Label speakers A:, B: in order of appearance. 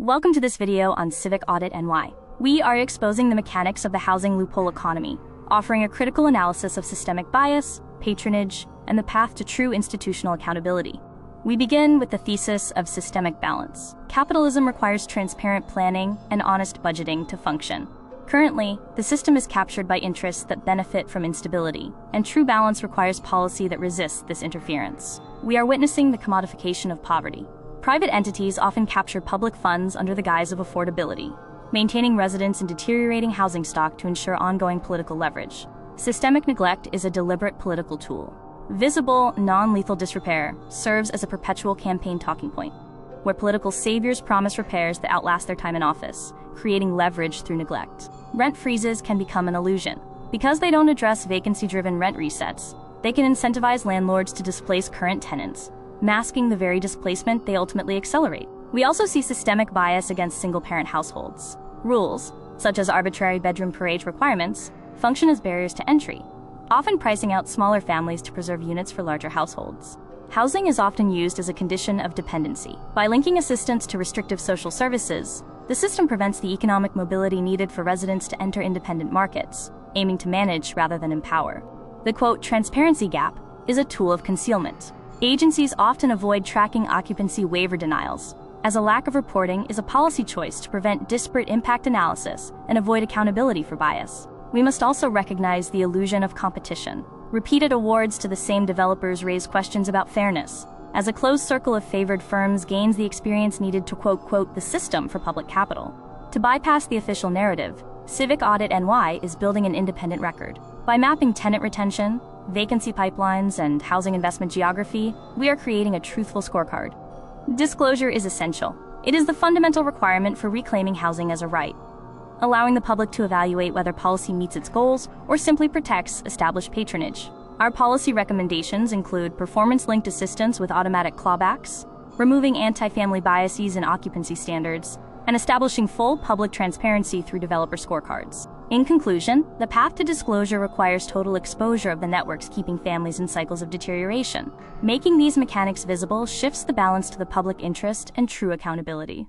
A: Welcome to this video on Civic Audit and why. We are exposing the mechanics of the housing loophole economy, offering a critical analysis of systemic bias, patronage, and the path to true institutional accountability. We begin with the thesis of systemic balance. Capitalism requires transparent planning and honest budgeting to function. Currently, the system is captured by interests that benefit from instability, and true balance requires policy that resists this interference. We are witnessing the commodification of poverty. Private entities often capture public funds under the guise of affordability, maintaining residents in deteriorating housing stock to ensure ongoing political leverage. Systemic neglect is a deliberate political tool. Visible, non-lethal disrepair serves as a perpetual campaign talking point, where political saviors promise repairs that outlast their time in office, creating leverage through neglect. Rent freezes can become an illusion. Because they don't address vacancy-driven rent resets, they can incentivize landlords to displace current tenants, masking the very displacement they ultimately accelerate. We also see systemic bias against single-parent households. Rules, such as arbitrary bedroom per age requirements, function as barriers to entry, often pricing out smaller families to preserve units for larger households. Housing is often used as a condition of dependency. By linking assistance to restrictive social services, the system prevents the economic mobility needed for residents to enter independent markets, aiming to manage rather than empower. The quote, transparency gap is a tool of concealment. Agencies often avoid tracking occupancy waiver denials, as a lack of reporting is a policy choice to prevent disparate impact analysis and avoid accountability for bias. We must also recognize the illusion of competition. Repeated awards to the same developers raise questions about fairness, as a closed circle of favored firms gains the experience needed to quote, the system for public capital. To bypass the official narrative, Civic Audit NY is building an independent record. By mapping tenant retention, vacancy pipelines, and housing investment geography, we are creating a truthful scorecard. Disclosure is essential. It is the fundamental requirement for reclaiming housing as a right, allowing the public to evaluate whether policy meets its goals or simply protects established patronage. Our policy recommendations include performance-linked assistance with automatic clawbacks, removing anti-family biases in occupancy standards, and establishing full public transparency through developer scorecards. In conclusion, the path to disclosure requires total exposure of the networks keeping families in cycles of deterioration. Making these mechanics visible shifts the balance to the public interest and true accountability.